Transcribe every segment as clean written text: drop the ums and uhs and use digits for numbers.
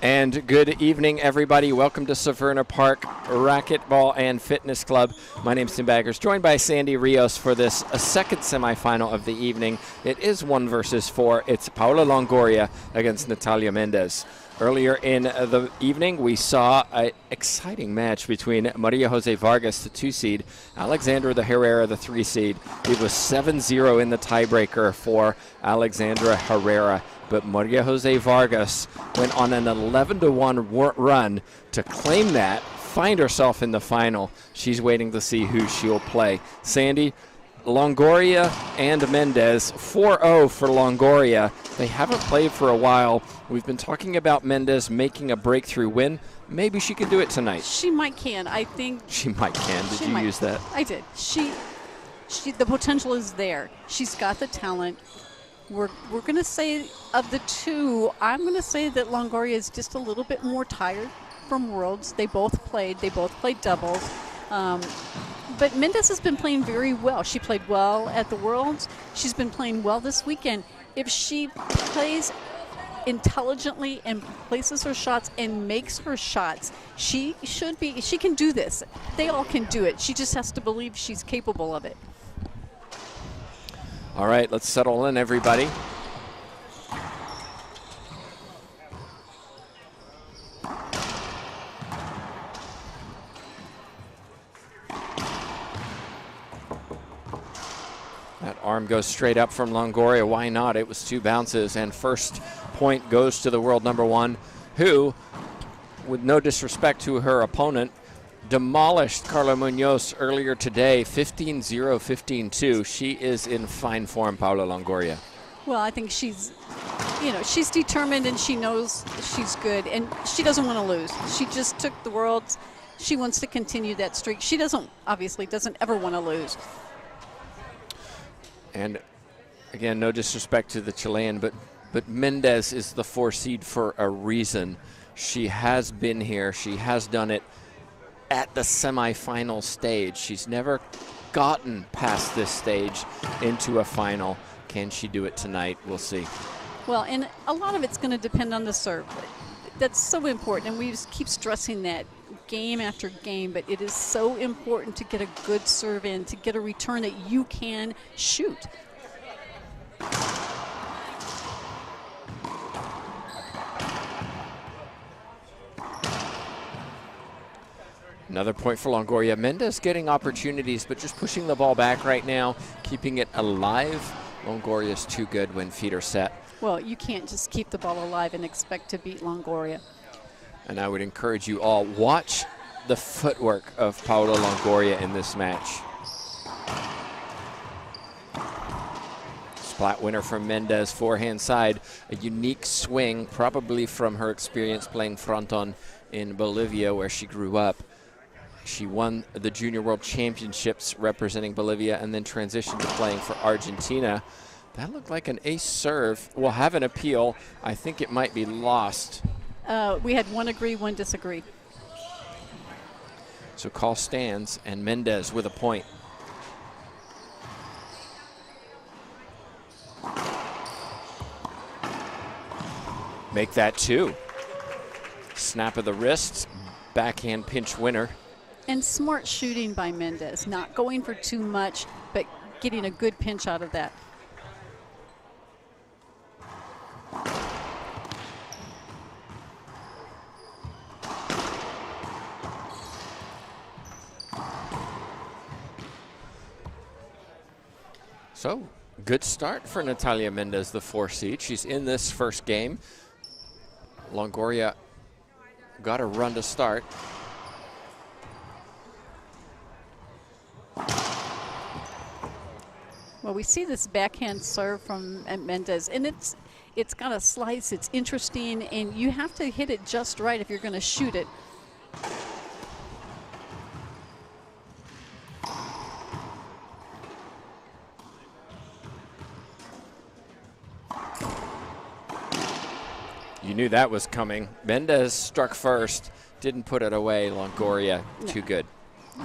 And good evening, everybody. Welcome to Severna Park Racquetball and Fitness Club. My name is Tim Baggers, joined by Sandy Rios for this second semifinal of the evening. It is 1 versus 4. It's Paula Longoria against Natalia Mendez. Earlier in the evening, we saw an exciting match between Maria Jose Vargas, the 2 seed, Alexandra the Herrera, the 3 seed. It was 7-0 in the tiebreaker for Alexandra Herrera. But Maria Jose Vargas went on an 11-1 run to claim that, find herself in the final. She's waiting to see who she'll play. Sandy, Longoria and Mendez, 4-0 for Longoria. They haven't played for a while. We've been talking about Mendez making a breakthrough win. Maybe she can do it tonight. She might can. I think she might can. Did you use that? I did. The potential is there. She's got the talent. We're going to say of the two, I'm going to say that Longoria is just a little bit more tired from Worlds. They both played doubles. But Mendez has been playing very well. She played well at the Worlds. She's been playing well this weekend. If she plays intelligently and places her shots and makes her shots, she can do this. They all can do it. She just has to believe she's capable of it. All right, let's settle in, everybody. That arm goes straight up from Longoria. Why not? It was 2 bounces, and first point goes to the world number 1, who, with no disrespect to her opponent, demolished Carla Munoz earlier today, 15-0, 15-2. She is in fine form, Paula Longoria. Well, I think she's determined and she knows she's good, and she doesn't want to lose. She just took the Worlds. She wants to continue that streak. She obviously doesn't ever want to lose. And again, no disrespect to the Chilean, but Mendez is the 4 seed for a reason. She has been here. She has done it at the semifinal stage. She's never gotten past this stage into a final. Can she do it tonight? We'll see. Well, and a lot of it's going to depend on the serve. That's so important, and we just keep stressing that game after game, but it is so important to get a good serve in, to get a return that you can shoot. Another point for Longoria. Mendez getting opportunities, but just pushing the ball back right now, keeping it alive. Longoria's too good when feet are set. Well, you can't just keep the ball alive and expect to beat Longoria. And I would encourage you all, watch the footwork of Paula Longoria in this match. Splat winner from Mendez, forehand side. A unique swing, probably from her experience playing fronton in Bolivia, where she grew up. She won the Junior World Championships representing Bolivia and then transitioned to playing for Argentina. That looked like an ace serve. We'll have an appeal. I think it might be lost. We had one agree, one disagree. So call stands, and Mendez with a point. Make that 2. Snap of the wrist, backhand pinch winner. And smart shooting by Mendez, not going for too much, but getting a good pinch out of that. So, good start for Natalia Mendez, the 4 seed. She's in this first game. Longoria got a run to start. Well, we see this backhand serve from Mendez, and it's got a slice, it's interesting, and you have to hit it just right if you're going to shoot it. You knew that was coming. Mendez struck first, didn't put it away. Longoria, too good.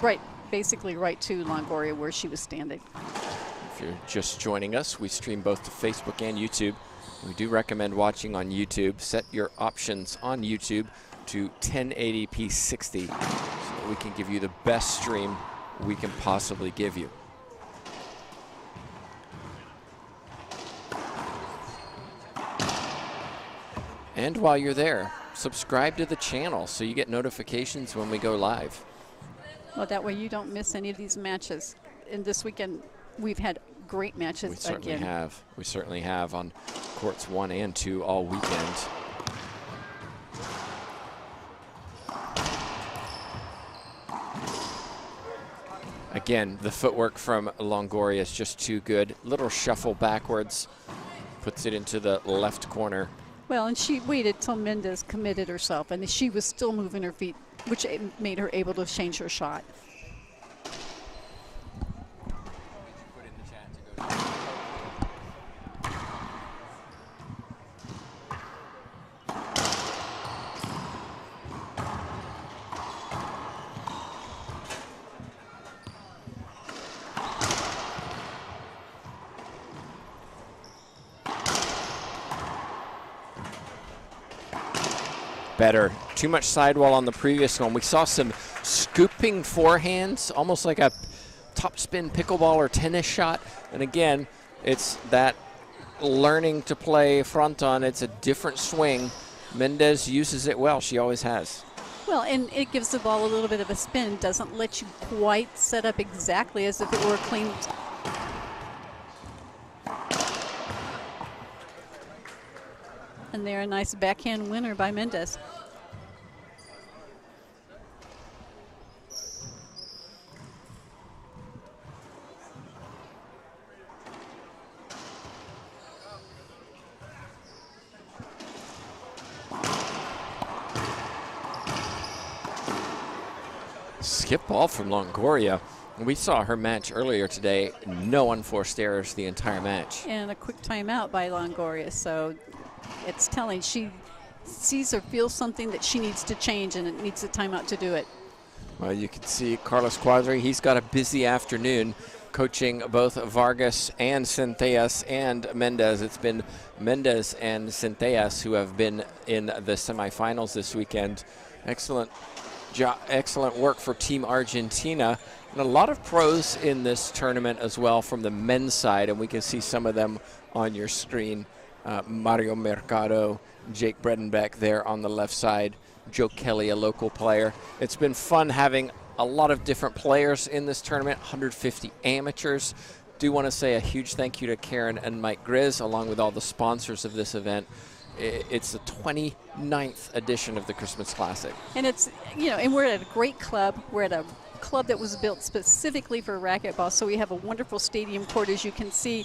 Right, basically right to Longoria where she was standing. If you're just joining us, we stream both to Facebook and YouTube. We do recommend watching on YouTube. Set your options on YouTube to 1080p 60 so that we can give you the best stream we can possibly give you. And while you're there, subscribe to the channel so you get notifications when we go live. Well, that way you don't miss any of these matches. And this weekend, we've had great matches. We certainly have. We certainly have on courts 1 and 2 all weekend. Again, the footwork from Longoria is just too good. Little shuffle backwards, puts it into the left corner. Well, and she waited till Mendez committed herself, and she was still moving her feet, which made her able to change her shot. Better. Too much sidewall on the previous one. We saw some scooping forehands, almost like a topspin pickleball or tennis shot. And again, it's that learning to play fronton. It's a different swing. Mendez uses it well. She always has. Well, and it gives the ball a little bit of a spin. Doesn't let you quite set up exactly as if it were a clean. And there, a nice backhand winner by Mendez. Skip ball from Longoria. We saw her match earlier today. No unforced errors the entire match. And a quick timeout by Longoria. So it's telling she sees or feels something that she needs to change, and it needs a timeout to do it. Well, you can see Carlos Quadri. He's got a busy afternoon coaching both Vargas and Centellas and Mendez. It's been Mendez and Centellas who have been in the semifinals this weekend. Excellent work for Team Argentina. And a lot of pros in this tournament as well from the men's side, and we can see some of them on your screen. Mario Mercado, Jake Bredenbeck there on the left side, Joe Kelly, a local player. It's been fun having a lot of different players in this tournament, 150 amateurs. Do want to say a huge thank you to Karen and Mike Grizz, along with all the sponsors of this event. It's the 29th edition of the Christmas Classic. And it's, and we're at a great club. We're at a club that was built specifically for racquetball, so we have a wonderful stadium court, as you can see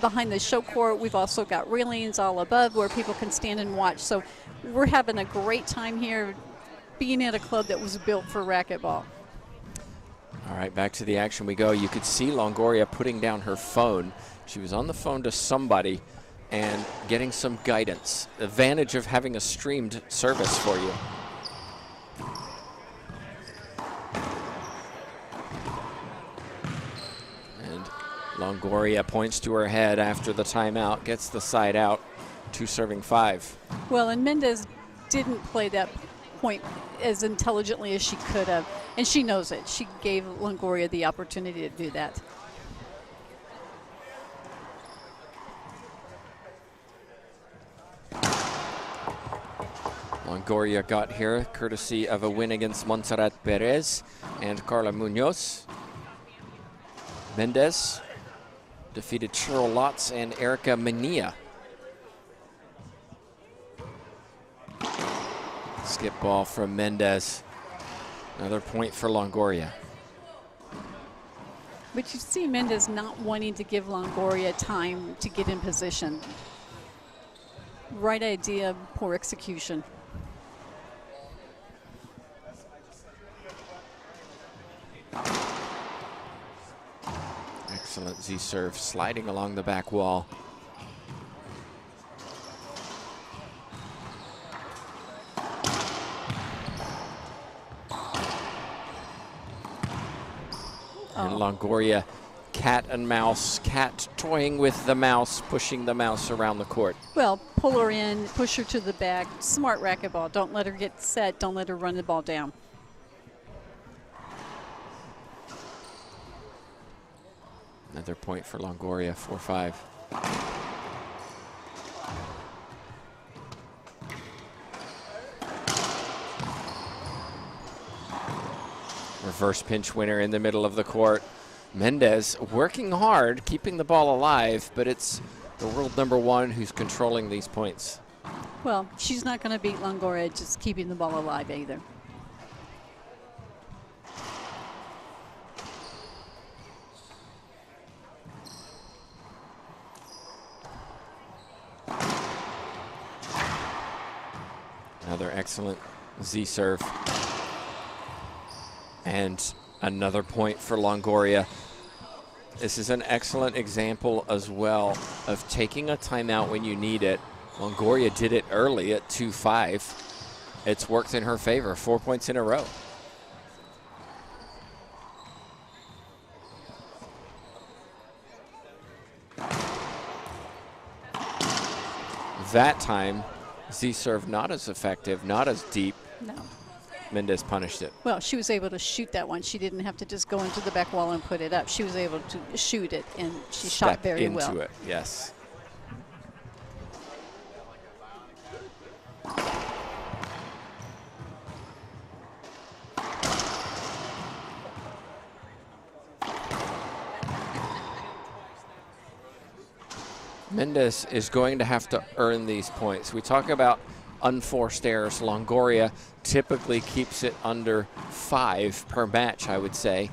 behind the show court. We've also got railings all above where people can stand and watch. So we're having a great time here being at a club that was built for racquetball. All right, back to the action we go. You could see Longoria putting down her phone, She was on the phone to somebody and getting some guidance. Advantage of having a streamed service for you. And Longoria points to her head after the timeout, gets the side out, 2-5. Well, and Mendez didn't play that point as intelligently as she could have, and she knows it. She gave Longoria the opportunity to do that. Longoria got here courtesy of a win against Montserrat Perez and Carla Munoz. Mendez defeated Cheryl Lotz and Erica Mania. Skip ball from Mendez. Another point for Longoria. But you see Mendez not wanting to give Longoria time to get in position. Right idea, poor execution. Excellent Z-serve, sliding along the back wall. And Longoria, cat and mouse, cat toying with the mouse, pushing the mouse around the court. Well, pull her in, push her to the back. Smart racquetball. Don't let her get set. Don't let her run the ball down. Another point for Longoria, 4-5. Reverse pinch winner in the middle of the court. Mendez working hard, keeping the ball alive, but it's the world #1 who's controlling these points. Well, she's not going to beat Longoria just keeping the ball alive either. Another excellent Z-serve. And another point for Longoria. This is an excellent example as well of taking a timeout when you need it. Longoria did it early at 2-5. It's worked in her favor, 4 points in a row. That time, Z-serve not as effective, not as deep. No. Mendez punished it. Well, she was able to shoot that one. She didn't have to just go into the back wall and put it up. She was able to shoot it, and she shot very well. Into it, yes. Mendez is going to have to earn these points. We talk about unforced errors. Longoria typically keeps it under 5 per match, I would say.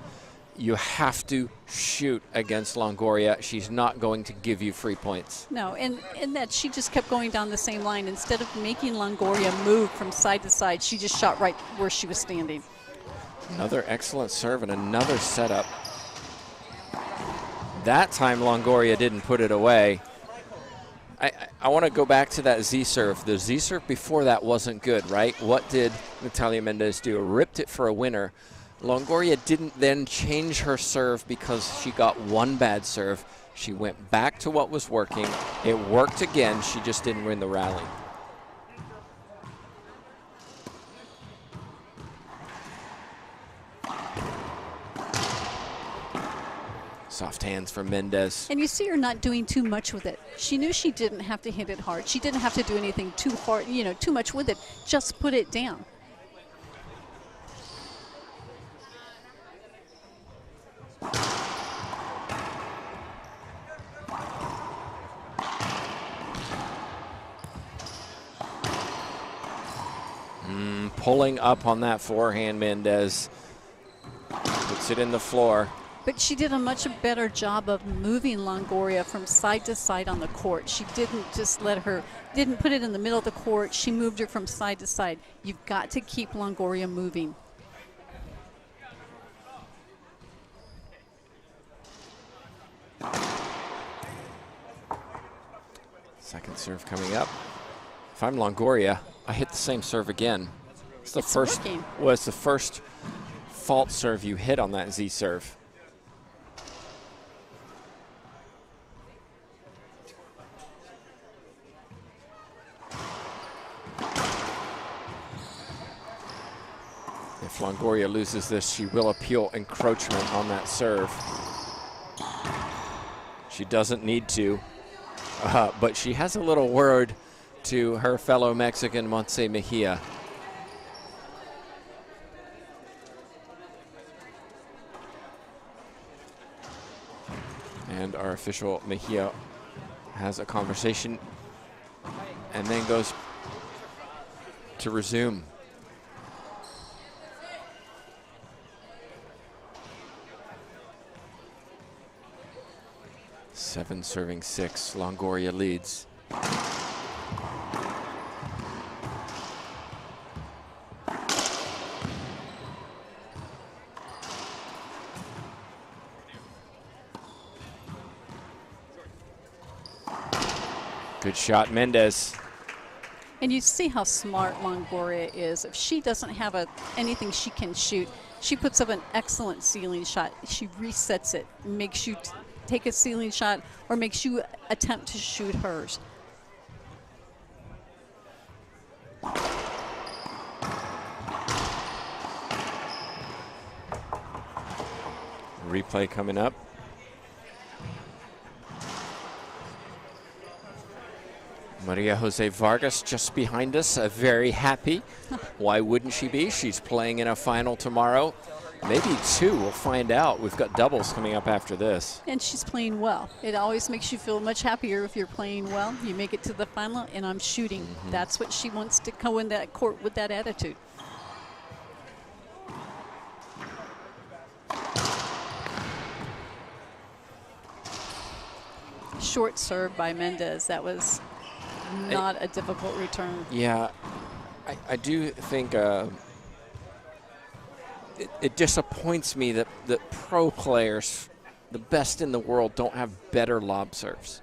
You have to shoot against Longoria. She's not going to give you free points. No, and that she just kept going down the same line. Instead of making Longoria move from side to side, she just shot right where she was standing. Another excellent serve and another setup. That time Longoria didn't put it away. I want to go back to that Z-serve. The Z-serve before that wasn't good, right? What did Natalia Mendez do? Ripped it for a winner. Longoria didn't then change her serve because she got one bad serve. She went back to what was working. It worked again. She just didn't win the rally. Soft hands from Mendez. And you see her not doing too much with it. She knew she didn't have to hit it hard. She didn't have to do anything too hard, too much with it. Just put it down. Pulling up on that forehand, Mendez puts it in the floor. But she did a much better job of moving Longoria from side to side on the court. She didn't just didn't put it in the middle of the court. She moved her from side to side. You've got to keep Longoria moving. serve coming up. If I'm Longoria, I hit the same serve again. It's the first fault serve you hit on that Z serve. If Longoria loses this, she will appeal encroachment on that serve. She doesn't need to, but she has a little word to her fellow Mexican, Montse Mejia. And our official Mejia has a conversation and then goes to resume. Seven serving 6, Longoria leads. Good shot, Mendez. And you see how smart Longoria is. If she doesn't have anything she can shoot, she puts up an excellent ceiling shot. She resets it, makes you take a ceiling shot or makes you attempt to shoot hers. Replay coming up. Maria Jose Vargas just behind us, very happy. Why wouldn't she be? She's playing in a final tomorrow. Maybe 2, we'll find out. We've got doubles coming up after this. And she's playing well. It always makes you feel much happier if you're playing well. You make it to the final, and I'm shooting. Mm-hmm. That's what she wants, to go in that court with that attitude. Short serve by Mendez. That was not a difficult return. Yeah, I do think it disappoints me that pro players, the best in the world, don't have better lob serves.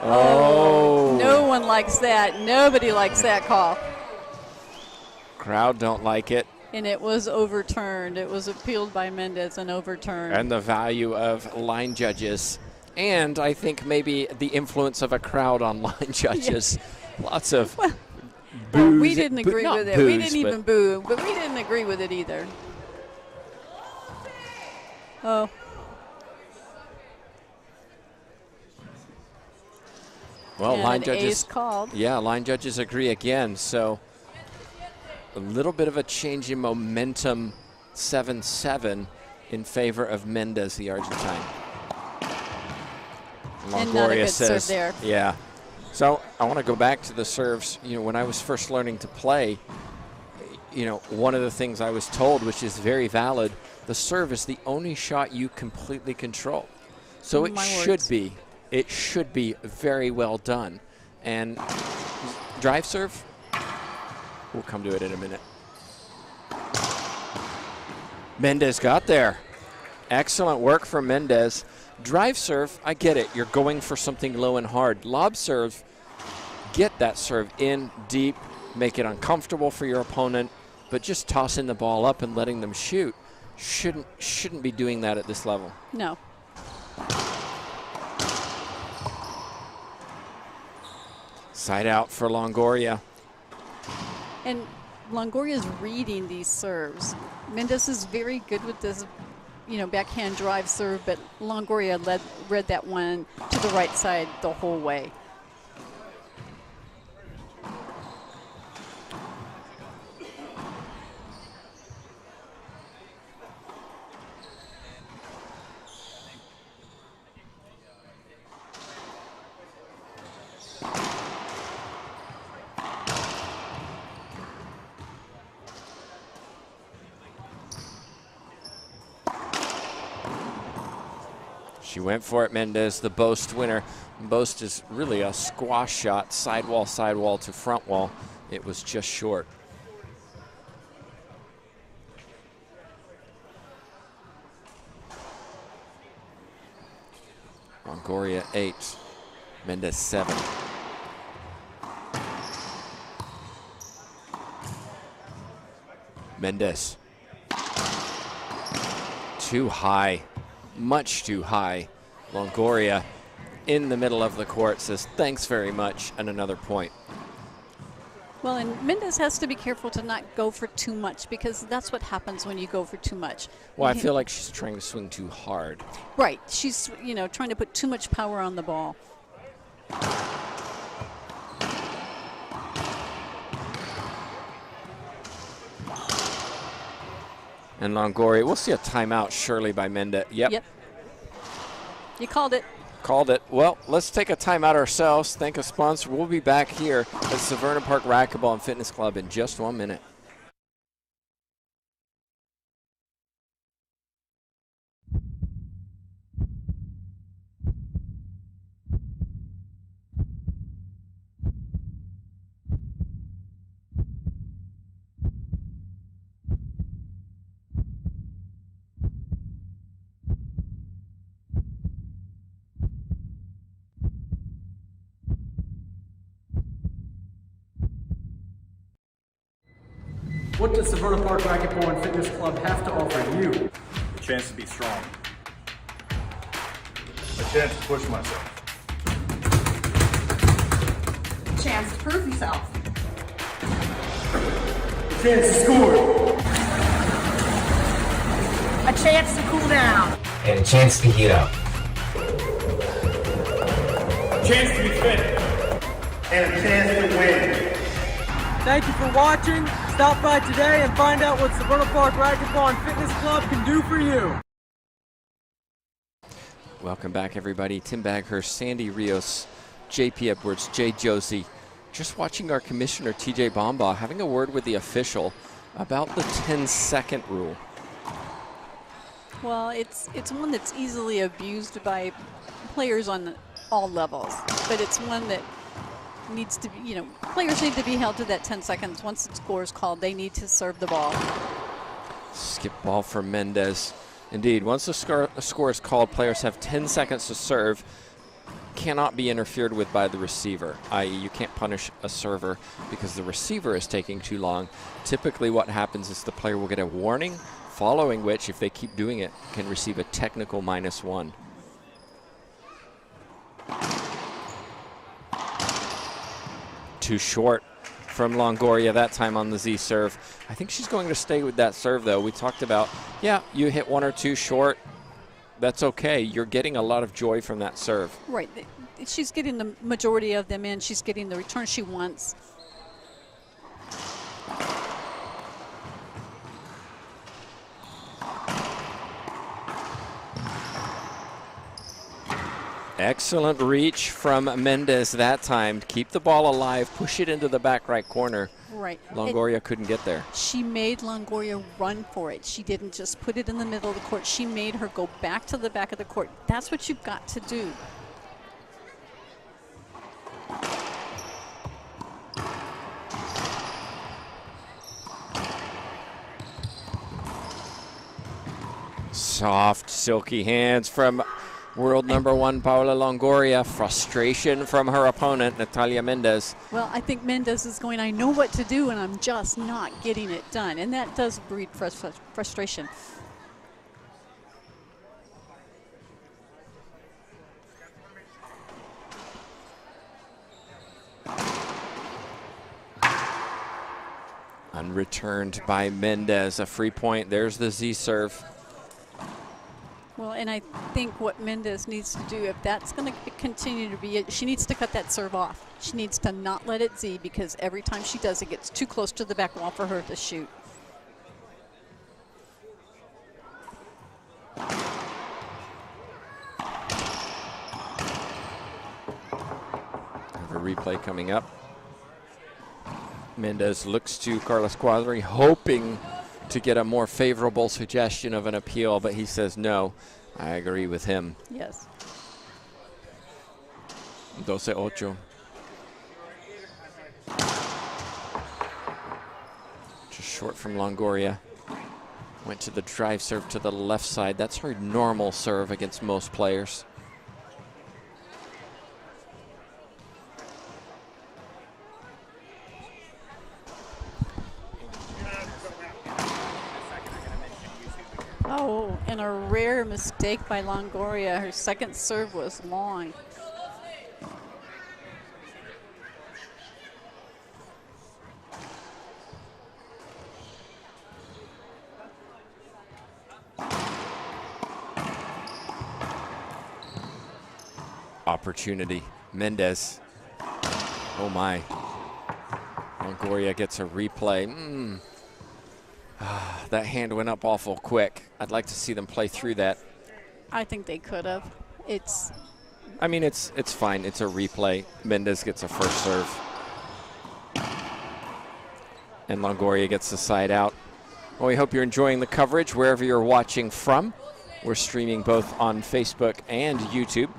Oh, no one likes that. Nobody likes that call. Crowd don't like it. And it was overturned. It was appealed by Mendez and overturned. And the value of line judges. And I think maybe the influence of a crowd on line judges. Yeah. Lots of boos. We didn't agree with it. We didn't even boo, but we didn't agree with it either. Oh. Well, and line judges. Ace called. Yeah, line judges agree again. So a little bit of a change in momentum, 7-7 in favor of Mendez, the Argentine. And not a good serve there. Yeah. So I want to go back to the serves. You know, when I was first learning to play, you know, one of the things I was told, which is very valid, the serve is the only shot you completely control. So it should be very well done. And drive serve, we'll come to it in a minute. Mendez got there. Excellent work from Mendez. Drive serve, I get it. You're going for something low and hard. Lob serve, get that serve in deep, make it uncomfortable for your opponent, but just tossing the ball up and letting them shoot. Shouldn't be doing that at this level. No. Side out for Longoria. And Longoria's reading these serves. Mendez is very good with this, you know, backhand drive serve, but Longoria read that one to the right side the whole way. She went for it, Mendez, the Boast winner. Boast is really a squash shot, sidewall to front wall. It was just short. Longoria 8, Mendez 7. Mendez. Too high, much too high. Longoria in the middle of the court says thanks very much, and another point. Well, and Mendez has to be careful to not go for too much, because that's what happens when you go for too much. Well, I feel like she's trying to swing too hard. Right. She's, you know, trying to put too much power on the ball. And Longoria, we'll see a timeout surely by Mendez. Yep. You called it. Called it. Well, let's take a timeout ourselves. Thank a sponsor. We'll be back here at Severna Park Racquetball and Fitness Club in just 1 minute. What does Severna Park Racquetball and Fitness Club have to offer you? A chance to be strong. A chance to push myself. A chance to prove yourself. A chance to score. A chance to cool down. And a chance to heat up. A chance to be fit. And a chance to win. Thank you for watching. Stop by today and find out what Severna Park Racquetball and Fitness Club can do for you. Welcome back, everybody. Tim Baghurst, Sandy Rios, JP Edwards, Jay Josie. Just watching our commissioner, TJ Bombaugh, having a word with the official about the 10-second rule. Well, it's one that's easily abused by players on all levels, but it's one that needs to be, you know, players need to be held to that 10 seconds. Once the score is called, they need to serve the ball. Skip ball for Mendez. Indeed, once the score is called, players have 10 seconds to serve. Cannot be interfered with by the receiver, i.e. you can't punish a server because the receiver is taking too long. Typically what happens is the player will get a warning, following which, if they keep doing it, can receive a technical -1. Too short from Longoria that time on the Z serve. I think she's going to stay with that serve, though. We talked about, yeah, you hit 1 or 2 short. That's okay. You're getting a lot of joy from that serve. Right. She's getting the majority of them in. She's getting the return she wants. Excellent reach from Mendez that time. Keep the ball alive, push it into the back right corner. Right. Longoria couldn't get there. She made Longoria run for it. She didn't just put it in the middle of the court. She made her go back to the back of the court. That's what you've got to do. Soft, silky hands from world #1 Paula Longoria. Frustration from her opponent, Natalia Mendez. Well, I think Mendez is going, I know what to do, and I'm just not getting it done. And that does breed frustration. Unreturned by Mendez. A free point. There's the Z serve. Well, and I think what Mendez needs to do, if that's going to continue to be it, she needs to cut that serve off. She needs to not let it Z, because every time she does, it gets too close to the back wall for her to shoot. Have a replay coming up. Mendez looks to Carlos Cuadri, hoping to get a more favorable suggestion of an appeal, but he says no. I agree with him. Yes. 12-8. Just short from Longoria. Went to the drive serve to the left side. That's her normal serve against most players. Oh, and a rare mistake by Longoria. Her second serve was long. Opportunity. Mendez. Oh my. Longoria gets a replay. That hand went up awful quick. I'd like to see them play through that. I think they could have. It's fine. It's a replay. Mendez gets a first serve. And Longoria gets the side out. Well, we hope you're enjoying the coverage wherever you're watching from. We're streaming both on Facebook and YouTube.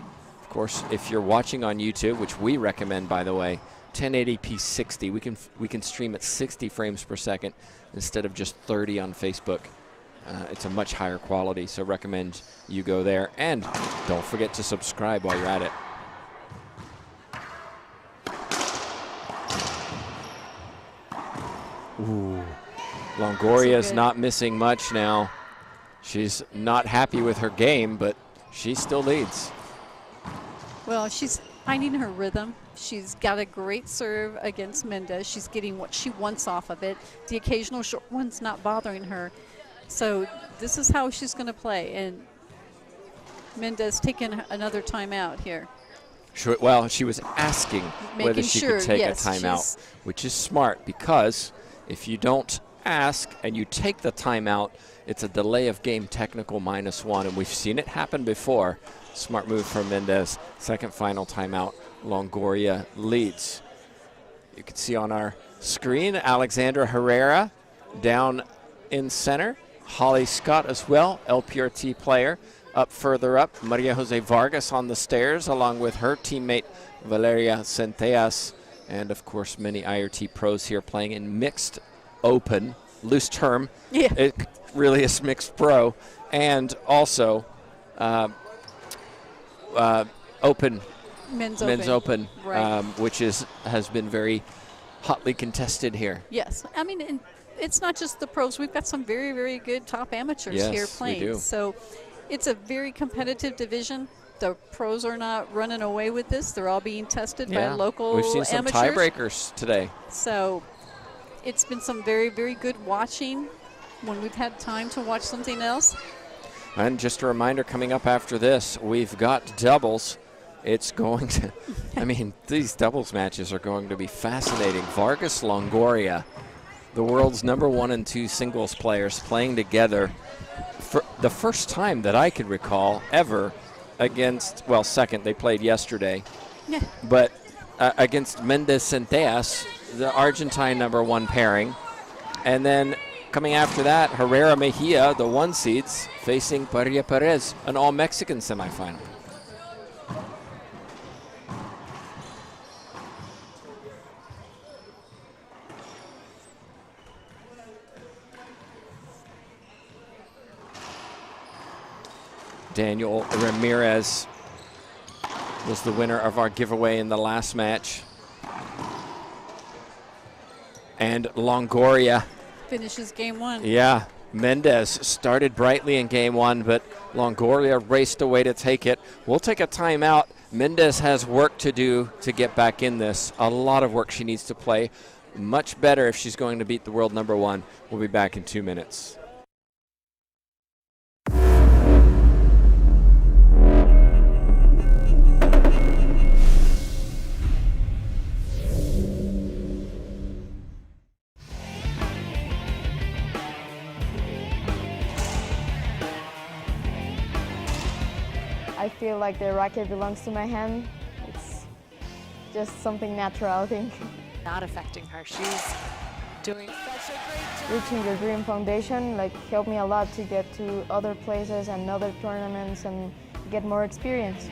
Of course, if you're watching on YouTube, which we recommend, by the way, 1080p 60. We can stream at 60 frames per second instead of just 30 on Facebook. It's a much higher quality, so recommend you go there. And don't forget to subscribe while you're at it. Ooh, Longoria's not missing much now. She's not happy with her game, but she still leads. Well, she's finding her rhythm. She's got a great serve against Mendez. She's getting what she wants off of it. The occasional short one's not bothering her. So this is how she's going to play. And Mendez taking another timeout here. Sure, well, she was asking whether she could take a timeout, which is smart, because if you don't ask and you take the timeout, it's a delay of game technical -1, and we've seen it happen before. Smart move from Mendez. Second final timeout. Longoria leads. You can see on our screen Alexandra Herrera down in center. Holly Scott as well, LPRT player. Up further up, Maria Jose Vargas on the stairs, along with her teammate Valeria Centellas. And of course, many IRT pros here playing in mixed open, loose term. Yeah. It really is mixed pro. And also open. Men's open, right. Which has been very hotly contested here. Yes, I mean, and it's not just the pros. We've got some very, very good top amateurs here playing. We do. So it's a very competitive division. The pros are not running away with this. They're all being tested by local amateurs. We've seen some tiebreakers today. So it's been some very, very good watching when we've had time to watch something else. And just a reminder, coming up after this, we've got doubles. It's going to, I mean, these doubles matches are going to be fascinating. Vargas Longoria, the world's #1 and 2 singles players playing together for the first time that I could recall ever against, well, second, they played yesterday. Yeah. But against Mendez Centellas, the Argentine #1 pairing. And then coming after that, Herrera Mejia, the 1 seeds, facing Paria Perez, an all-Mexican semifinal. Daniel Ramirez was the winner of our giveaway in the last match. And Longoria finishes game 1. Yeah, Mendez started brightly in game 1, but Longoria raced away to take it. We'll take a timeout. Mendez has work to do to get back in this. A lot of work she needs to play. Much better if she's going to beat the world #1. We'll be back in 2 minutes. I feel like the racket belongs to my hand. It's just something natural, I think. Not affecting her. She's Doing such a great job. Reaching your dream foundation like helped me a lot to get to other places and other tournaments and get more experience.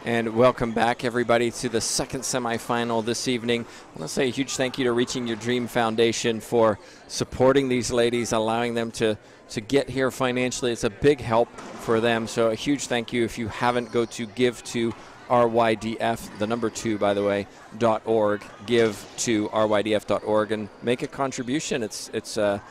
And welcome back, everybody, to the second semifinal this evening. I want to say a huge thank you to Reaching Your Dream Foundation for supporting these ladies, allowing them to get here financially. It's a big help for them, so a huge thank you. If you haven't, go to give to RYDF, the number 2, by the way, .org, give to RYDF.org, and make a contribution. It's a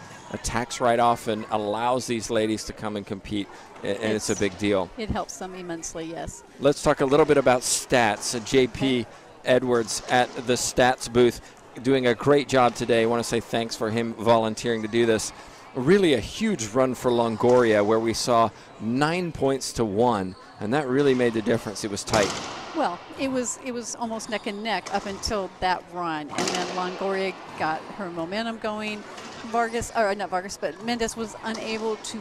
tax write-off and allows these ladies to come and compete, and it's a big deal. It helps them immensely, yes. Let's talk a little bit about stats. JP Edwards at the stats booth doing a great job today. I want to say thanks for him volunteering to do this. Really a huge run for Longoria, where we saw 9 points to 1, and that really made the difference. It was tight. Well, it was almost neck and neck up until that run, and then Longoria got her momentum going. Not Vargas, but Mendez was unable to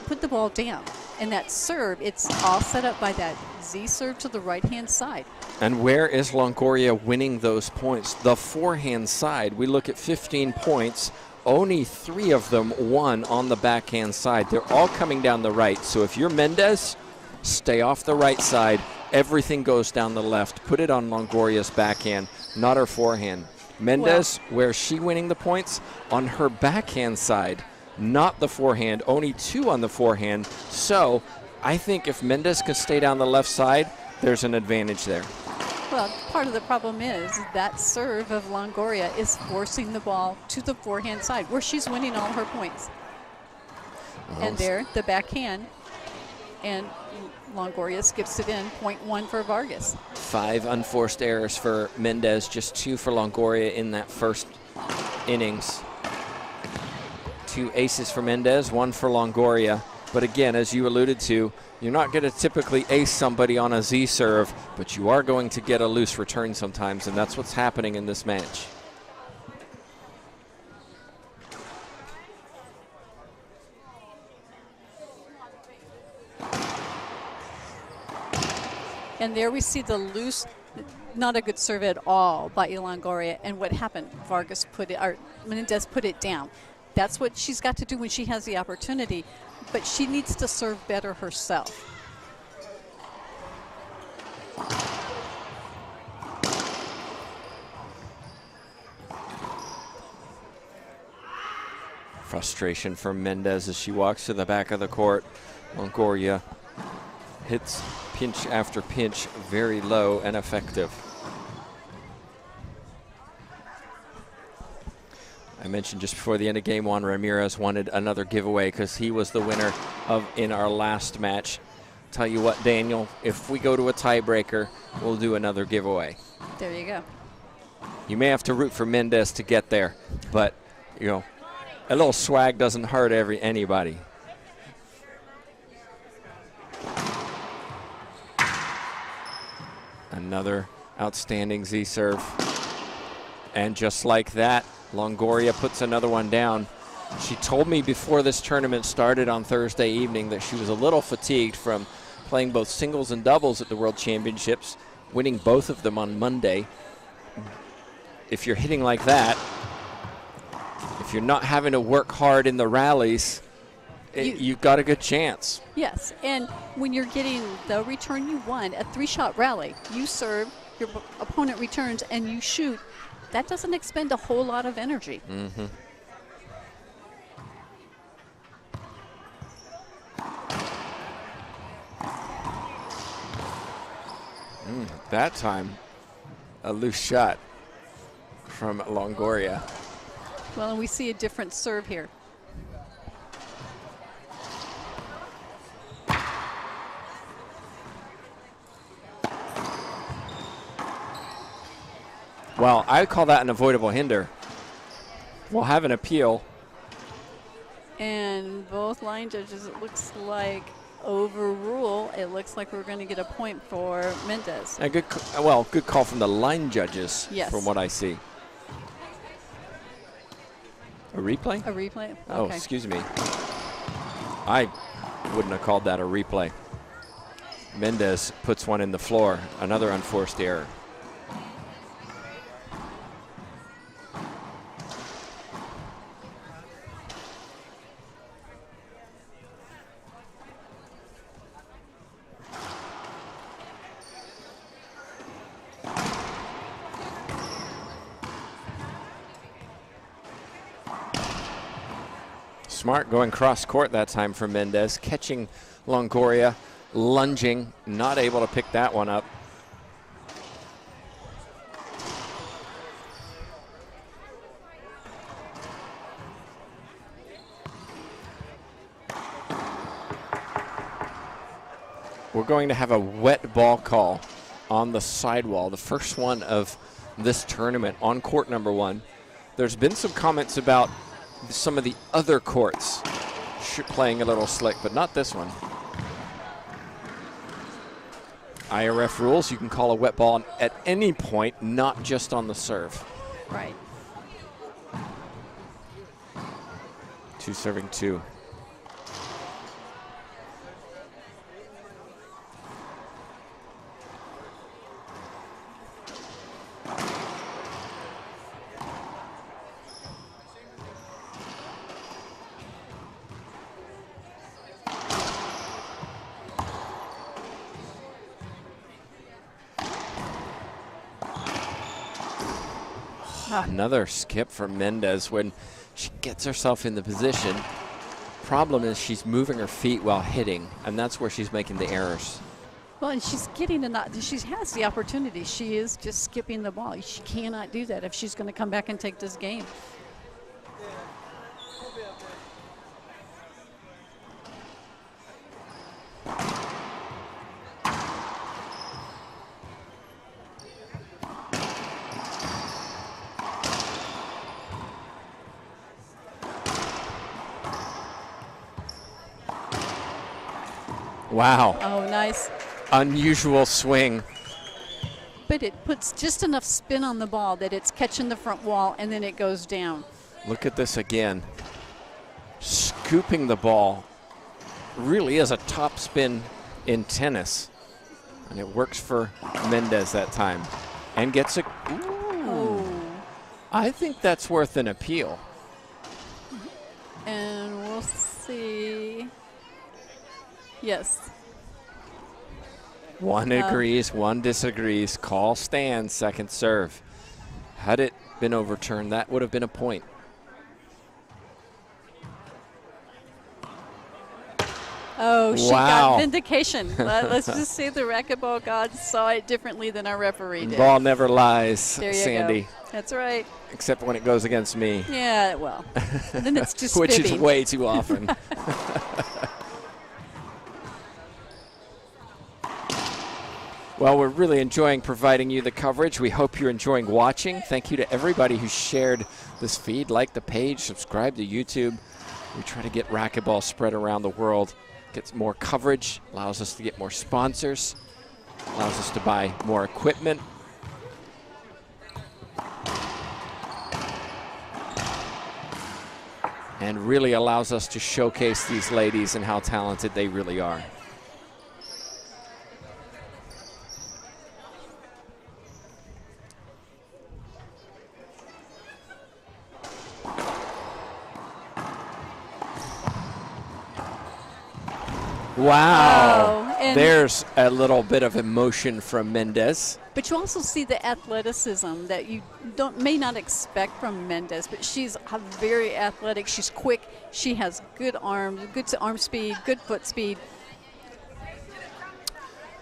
put the ball down. And that serve, it's all set up by that Z serve to the right-hand side. And where is Longoria winning those points? The forehand side. We look at 15 points. Only 3 of them won on the backhand side. They're all coming down the right. So if you're Mendez, stay off the right side. Everything goes down the left. Put it on Longoria's backhand, not her forehand. Mendez, where's she winning the points? On her backhand side, not the forehand. Only 2 on the forehand. So I think if Mendez can stay down the left side, there's an advantage there. Well, part of the problem is that serve of Longoria is forcing the ball to the forehand side, where she's winning all her points. And there, the backhand, and Longoria skips it in, 0.1 for Vargas. 5 unforced errors for Mendez, just 2 for Longoria in that first innings. 2 aces for Mendez, 1 for Longoria. But again, as you alluded to, you're not going to typically ace somebody on a Z serve, but you are going to get a loose return sometimes, and that's what's happening in this match. And there we see the loose, not a good serve at all by Longoria. And what happened? Vargas put it, or Mendez put it down. That's what she's got to do when she has the opportunity, but she needs to serve better herself. Frustration for Mendez as she walks to the back of the court. Longoria hits pinch after pinch, very low and effective. I mentioned just before the end of game 1, Ramirez wanted another giveaway because he was the winner in our last match. Tell you what, Daniel, if we go to a tiebreaker, we'll do another giveaway. There you go. You may have to root for Mendez to get there, but you know, a little swag doesn't hurt anybody. Another outstanding Z serve. And just like that, Longoria puts another one down. She told me before this tournament started on Thursday evening that she was a little fatigued from playing both singles and doubles at the World Championships, winning both of them on Monday. If you're hitting like that, if you're not having to work hard in the rallies, you've got a good chance. Yes, and when you're getting the return you want, a 3-shot rally, you serve, your opponent returns, and you shoot, that doesn't expend a whole lot of energy. Mm-hmm. That time, a loose shot from Longoria. Well, and we see a different serve here. Well, I call that an avoidable hinder. We'll have an appeal. And both line judges, it looks like, overrule. It looks like we're going to get a point for Mendez. A good call from the line judges, yes, from what I see. A replay? A replay? Okay. Oh, excuse me. I wouldn't have called that a replay. Mendez puts one in the floor, another unforced error. Smart going cross court that time for Mendez, catching Longoria, lunging, not able to pick that one up. We're going to have a wet ball call on the sidewall, the first one of this tournament on court number 1. There's been some comments about some of the other courts playing a little slick, but not this one. IRF rules, you can call a wet ball at any point, not just on the serve. Right. 2 serving 2. Another skip from Mendez when she gets herself in the position. Problem is she's moving her feet while hitting, and that's where she's making the errors. Well, and she's getting she has the opportunity. She is just skipping the ball. She cannot do that if she's going to come back and take this game. Wow. Oh, nice. Unusual swing. But it puts just enough spin on the ball that it's catching the front wall and then it goes down. Look at this again. Scooping the ball. Really is a top spin in tennis. And it works for Mendez that time. And gets a... Oh. I think that's worth an appeal. And we'll see. Yes. One agrees, one disagrees. Call stands, second serve. Had it been overturned, that would have been a point. Oh, she Wow. got vindication. Let's just say the racquetball gods saw it differently than our referee did. Ball never lies, There you Sandy. go. That's right. Except when it goes against me. Yeah, well, then it's just Which is fibbing. way too often. Well, we're really enjoying providing you the coverage. We hope you're enjoying watching. Thank you to everybody who shared this feed. Like the page, subscribe to YouTube. We try to get racquetball spread around the world. Gets more coverage, allows us to get more sponsors, allows us to buy more equipment. And really allows us to showcase these ladies and how talented they really are. Wow. Oh, There's a little bit of emotion from Mendez. But you also see the athleticism that you may not expect from Mendez, but she's very athletic. She's quick. She has good arms, good arm speed, good foot speed.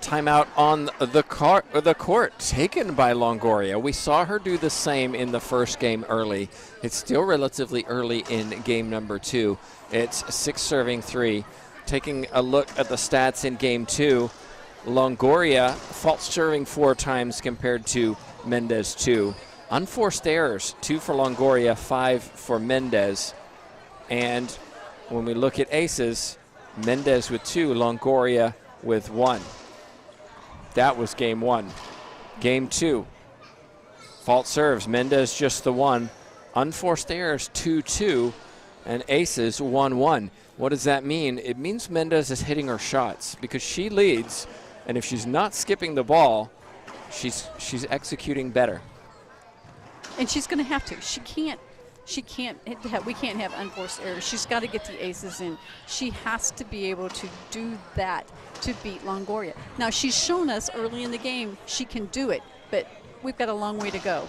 Timeout on the court taken by Longoria. We saw her do the same in the first game early. It's still relatively early in game number 2. It's 6-3. Taking a look at the stats in game 2, Longoria false serving 4 times compared to Mendez 2. Unforced errors, 2 for Longoria, 5 for Mendez. And when we look at aces, Mendez with 2, Longoria with 1. That was game 1. Game 2, false serves, Mendez just the 1. Unforced errors, 2-2 and aces 1-1. What does that mean? It means Mendez is hitting her shots because she leads, and if she's not skipping the ball, she's executing better. And she's going to have to. We can't have unforced errors. She's got to get the aces in. She has to be able to do that to beat Longoria. Now, she's shown us early in the game she can do it, but we've got a long way to go.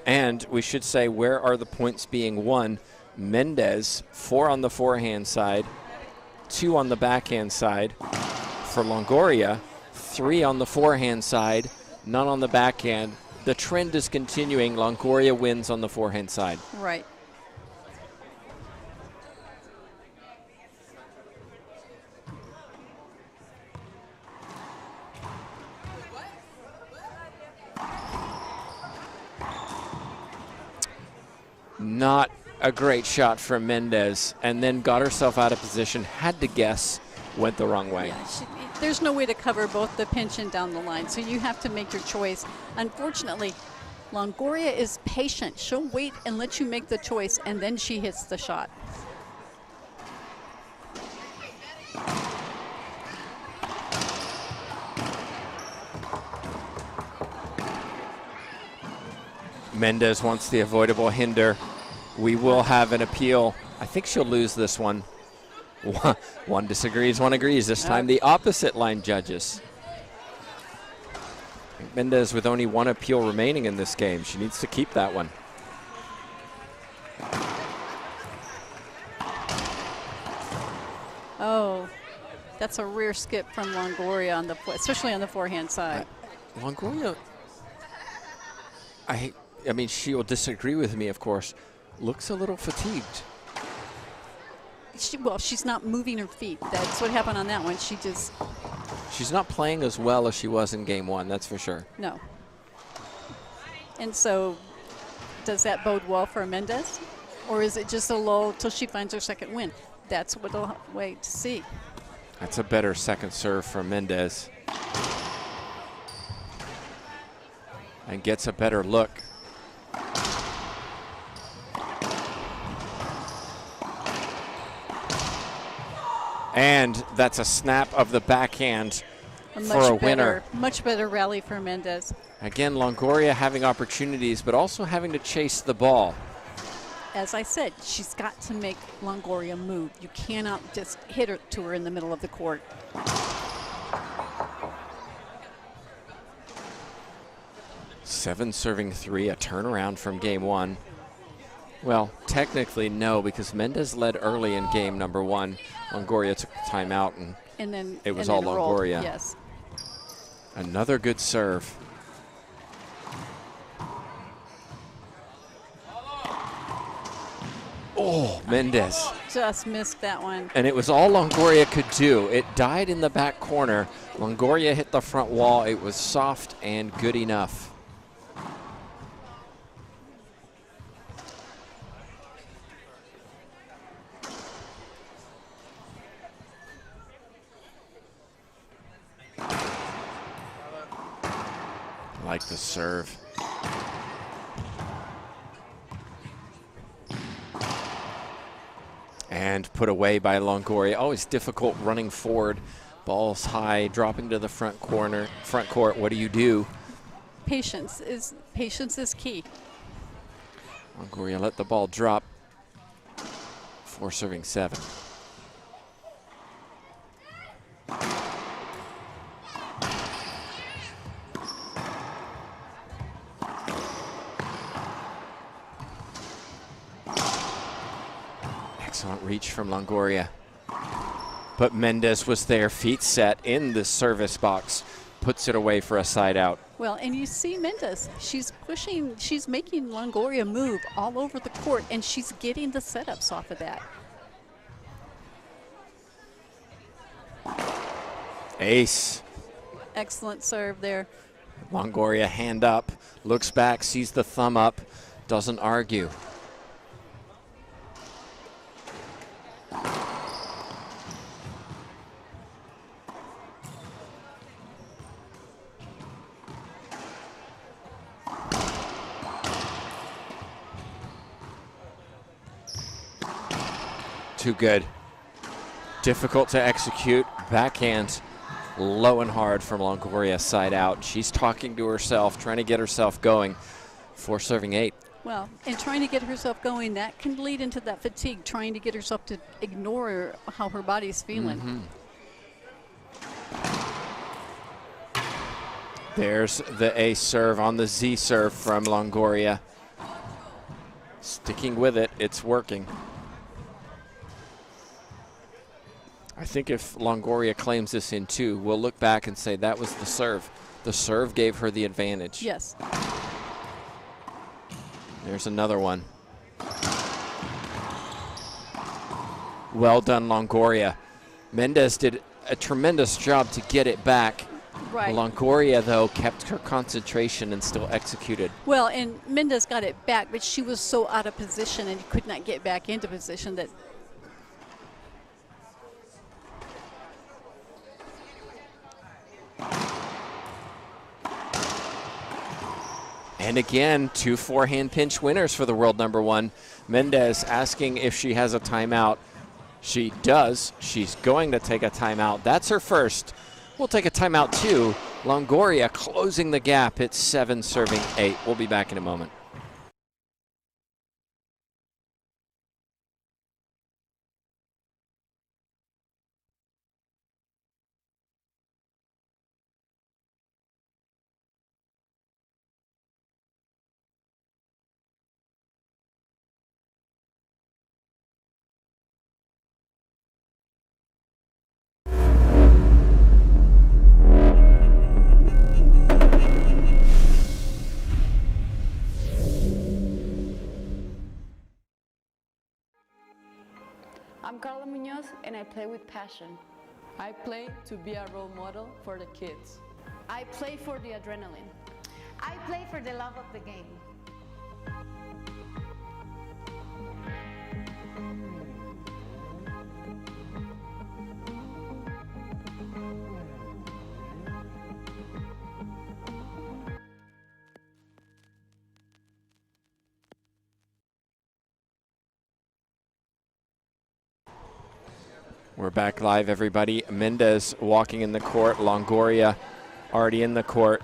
And we should say, where are the points being won? Mendez, 4 on the forehand side, 2 on the backhand side. For Longoria, 3 on the forehand side, none on the backhand. The trend is continuing. Longoria wins on the forehand side. Right. Not a great shot from Mendez, and then got herself out of position, had to guess, went the wrong way. Yeah, there's no way to cover both the pinch and down the line, so you have to make your choice. Unfortunately, Longoria is patient. She'll wait and let you make the choice, and then she hits the shot. Mendez wants the avoidable hinder. We will have an appeal. I think she'll lose this one. One disagrees, one agrees. This time the opposite line judges. Mendez with only one appeal remaining in this game. She needs to keep that one. Oh, that's a rear skip from Longoria on the, especially on the forehand side. Longoria, I mean, she will disagree with me, of course. Looks a little fatigued. Well, she's not moving her feet. That's what happened on that one. She's not playing as well as she was in game one, that's for sure. No. And so, does that bode well for Mendez? Or is it just a lull till she finds her second win? That's what we'll wait to see. That's a better second serve from Mendez. And gets a better look. And that's a snap of the backhand for a winner. Much better rally for Mendez. Again, Longoria having opportunities, but also having to chase the ball. As I said, she's got to make Longoria move. You cannot just hit her to her in the middle of the court. Seven serving 3, a turnaround from game one. Well, technically no, because Mendez led early in game number one. Longoria took the timeout, and then it was all Longoria. Rolled. Yes. Another good serve. Oh, Mendez. Just missed that one. And it was all Longoria could do. It died in the back corner. Longoria hit the front wall. It was soft and good enough. Like the serve. And put away by Longoria. Always difficult running forward. Ball's high, dropping to the front court. What do you do? Patience is key. Longoria let the ball drop. 4 serving 7. Excellent reach from Longoria. But Mendez was there, feet set in the service box, puts it away for a side out. Well, and you see Mendez, she's pushing, she's making Longoria move all over the court, and she's getting the setups off of that. Ace. Excellent serve there. Longoria hand up, looks back, sees the thumb up, doesn't argue. Too good. Difficult to execute. Backhand low and hard from Longoria, side out. She's talking to herself, trying to get herself going for serving 8. Well, and trying to get herself going, that can lead into that fatigue, trying to get herself to ignore how her body's feeling. There's the ace serve on the Z serve from Longoria. Sticking with it, it's working. I think if Longoria claims this in 2, we'll look back and say that was the serve. The serve gave her the advantage. Yes. There's another one. Well done, Longoria. Mendez did a tremendous job to get it back. Right. Longoria, though, kept her concentration and still executed. Well, and Mendez got it back, but she was so out of position and could not get back into position that. And again, 2 forehand pinch winners for the world #1. Mendez asking if she has a timeout. She does. She's going to take a timeout. That's her first. We'll take a timeout too. Longoria closing the gap. It's 7 serving 8. We'll be back in a moment. I'm Carla Munoz and I play with passion. I play to be a role model for the kids. I play for the adrenaline. I play for the love of the game. We're back live, everybody. Mendez walking in the court. Longoria already in the court.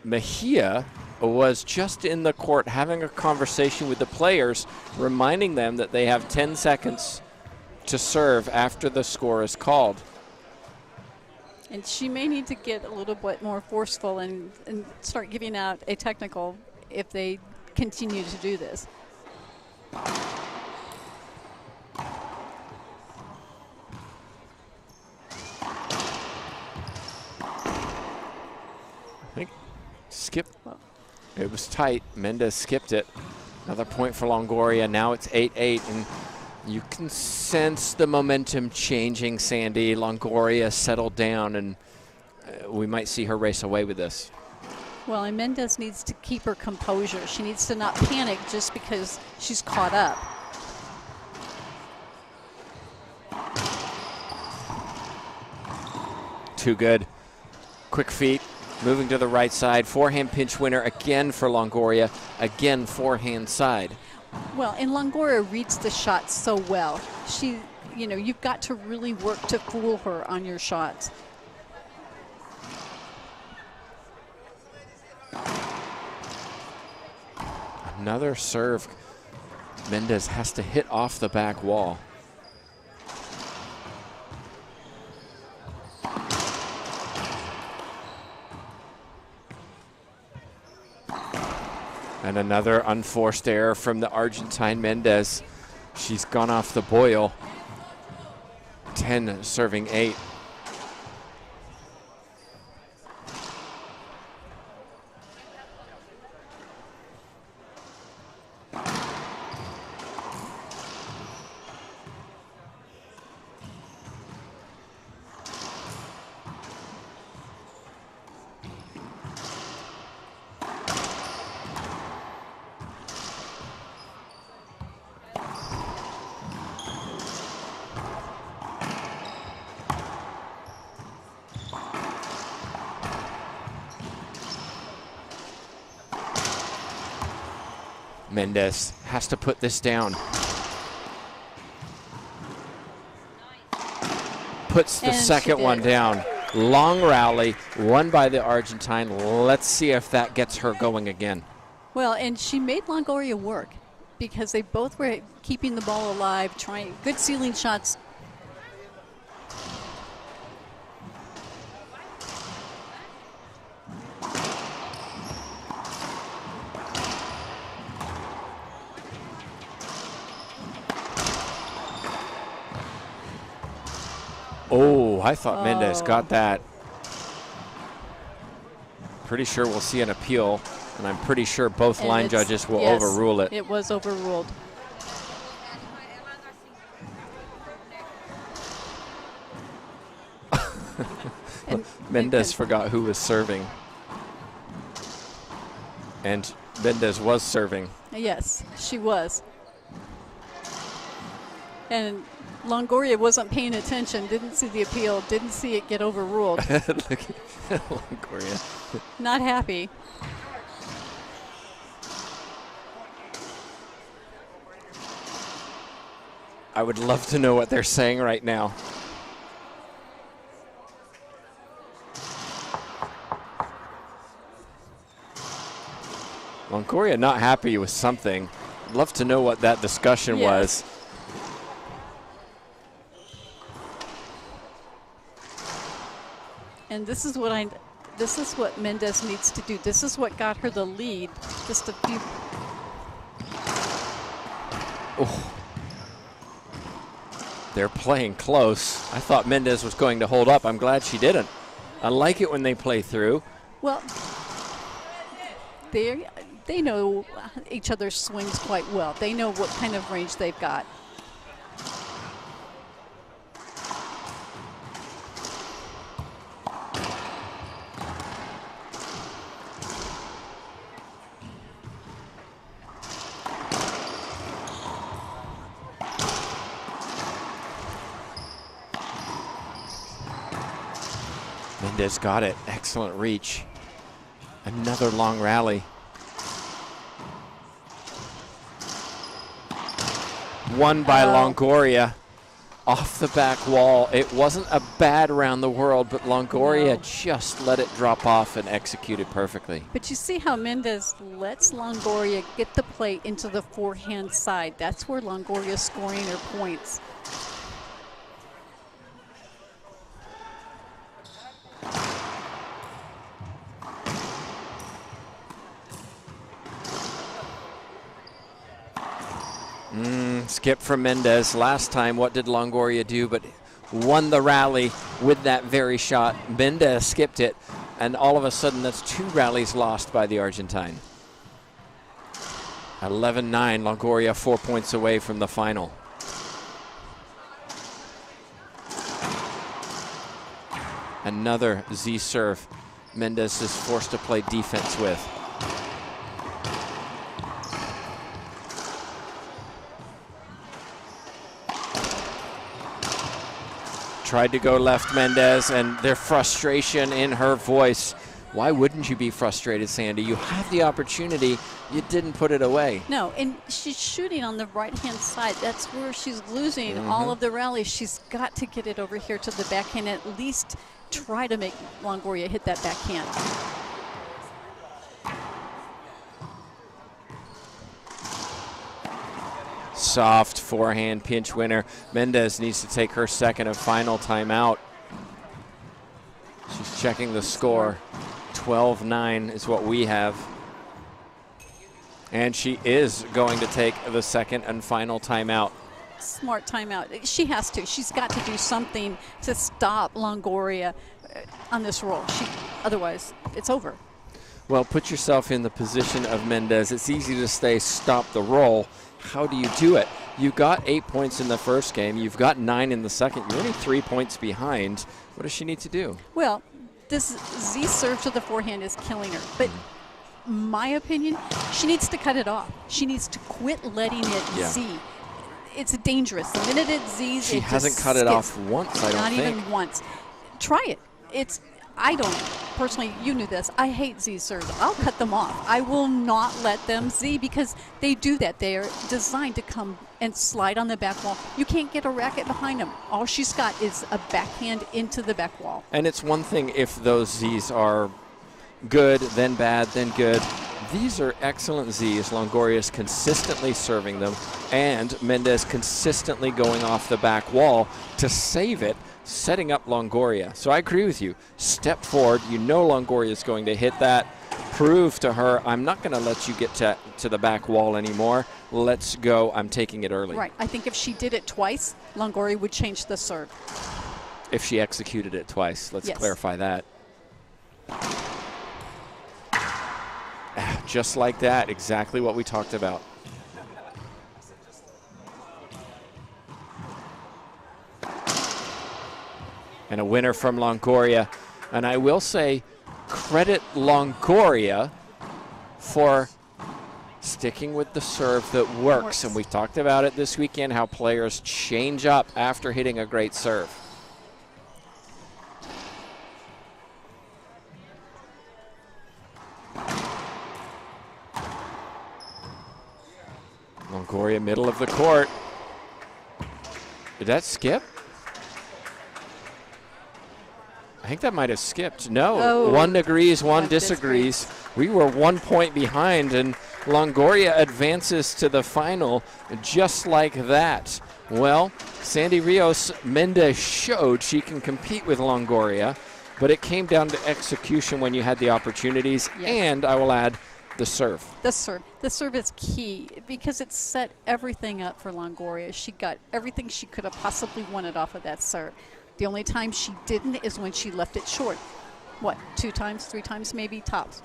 Mejia was just in the court having a conversation with the players, reminding them that they have 10 seconds to serve after the score is called. And she may need to get a little bit more forceful and start giving out a technical if they continue to do this. Skip. It was tight. Mendez skipped it. Another point for Longoria. Now it's 8-8, and you can sense the momentum changing, Sandy. Longoria settled down, and we might see her race away with this. Well, and Mendez needs to keep her composure. She needs to not panic just because she's caught up. Too good. Quick feet. Moving to the right side, forehand pinch winner again for Longoria, again forehand side. Well, and Longoria reads the shot so well. She, you know, you've got to really work to fool her on your shots. Another serve. Mendez has to hit off the back wall. And another unforced error from the Argentine Mendez. She's gone off the boil. 10 serving 8. Mendez has to put this down. Puts the second one down. Long rally, won by the Argentine. Let's see if that gets her going again. Well, and she made Longoria work because they both were keeping the ball alive, trying good ceiling shots. Oh, I thought Mendez got that. Pretty sure we'll see an appeal, and I'm pretty sure both line judges will overrule it. It was overruled. Mendez forgot who was serving. And Mendez was serving. Yes, she was. And Longoria wasn't paying attention, didn't see the appeal, didn't see it get overruled. Look at Longoria. Not happy. I would love to know what they're saying right now. Longoria not happy with something. I'd love to know what that discussion was. And this is what Mendez needs to do. This is what got her the lead. Just a few. Oh. They're playing close. I thought Mendez was going to hold up. I'm glad she didn't. I like it when they play through. Well, they know each other's swings quite well. They know what kind of range they've got. Mendez got it. Excellent reach. Another long rally. Won by Longoria off the back wall. It wasn't a bad round the world, but Longoria just let it drop off and executed perfectly. But you see how Mendez lets Longoria get the play into the forehand side. That's where Longoria's scoring her points. Skip from Mendez. Last time, what did Longoria do? But won the rally with that very shot. Mendez skipped it, and all of a sudden, that's 2 rallies lost by the Argentine. 11-9, Longoria 4 points away from the final. Another Z serve. Mendez is forced to play defense with. Tried to go left, Mendez, and their frustration in her voice. Why wouldn't you be frustrated, Sandy? You have the opportunity. You didn't put it away. No, and she's shooting on the right-hand side. That's where she's losing all of the rallies. She's got to get it over here to the backhand, at least try to make Longoria hit that backhand. Soft forehand pinch winner. Mendez needs to take her second and final timeout. She's checking the score. 12-9 is what we have. And she is going to take the second and final timeout. Smart timeout. She has to. She's got to do something to stop Longoria on this roll. Otherwise, it's over. Well, put yourself in the position of Mendez. It's easy to say stop the roll. How do you do it? You got 8 points in the first game. You've got 9 in the second. You're only 3 points behind. What does she need to do? Well, this Z serve to the forehand is killing her. But my opinion, she needs to cut it off. She needs to quit letting it Z. It's dangerous. The minute it Z's, she hasn't cut it off once, I don't think. Not even once. Try it. I don't. personally, you knew this, I hate Z serves. I'll cut them off. I will not let them Z because they do that. They are designed to come and slide on the back wall. You can't get a racket behind them. All she's got is a backhand into the back wall. And it's one thing if those Zs are good, then bad, then good. These are excellent Zs. Longoria's consistently serving them, and Mendez consistently going off the back wall to save it, setting up Longoria. So I agree with you. Step forward. You know Longoria is going to hit that. Prove to her, I'm not going to let you get to the back wall anymore. Let's go. I'm taking it early. Right. I think if she did it twice, Longoria would change the serve. If she executed it twice. Let's clarify that. Just like that. Exactly what we talked about. And a winner from Longoria. And I will say, credit Longoria for sticking with the serve that works. And we talked about it this weekend, how players change up after hitting a great serve. Longoria, middle of the court. Did that skip? I think that might have skipped. No, one agrees, one disagrees. We were 1 point behind, and Longoria advances to the final just like that. Well, Sandy Rios, Mendez showed she can compete with Longoria, but it came down to execution when you had the opportunities, and I will add, the serve. The serve. The serve is key because it set everything up for Longoria. She got everything she could have possibly wanted off of that serve. The only time she didn't is when she left it short. What, 2 times, 3 times maybe, tops.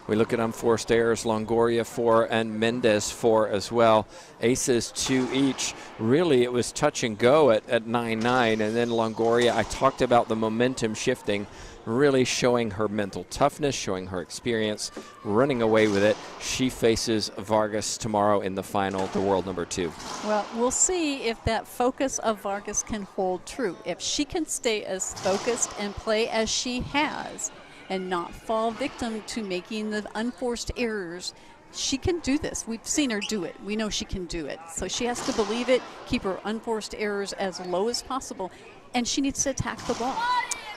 We look at unforced errors, Longoria 4 and Mendez 4 as well. Aces 2 each. Really, it was touch and go at 9-9, and then Longoria, I talked about the momentum shifting, really showing her mental toughness, showing her experience, running away with it. She faces Vargas tomorrow in the final, the world number 2. Well, we'll see if that focus of Vargas can hold true. If she can stay as focused and play as she has and not fall victim to making the unforced errors, she can do this. We've seen her do it. We know she can do it. So she has to believe it, keep her unforced errors as low as possible, and she needs to attack the ball.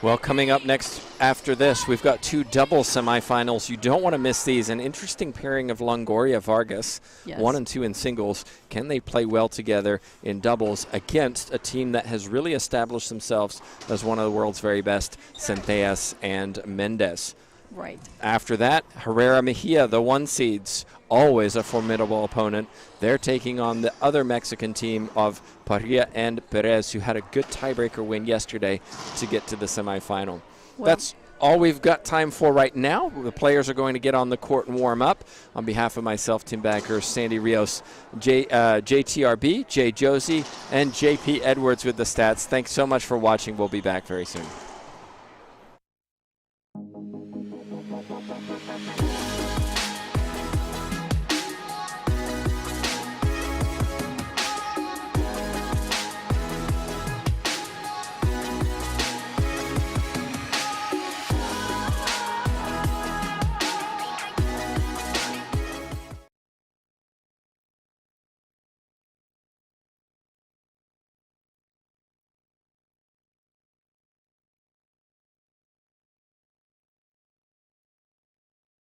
Well, coming up next after this, we've got 2 double semifinals. You don't want to miss these. An interesting pairing of Longoria Vargas, 1 and 2 in singles. Can they play well together in doubles against a team that has really established themselves as one of the world's very best, Centellas and Mendez? Right. After that, Herrera Mejia, the 1 seeds, always a formidable opponent. They're taking on the other Mexican team of Parilla and Perez, who had a good tiebreaker win yesterday to get to the semifinal. Well, that's all we've got time for right now. The players are going to get on the court and warm up. On behalf of myself, Tim Backers, Sandy Rios, JTRB, Jay Josie, and JP Edwards with the stats. Thanks so much for watching. We'll be back very soon.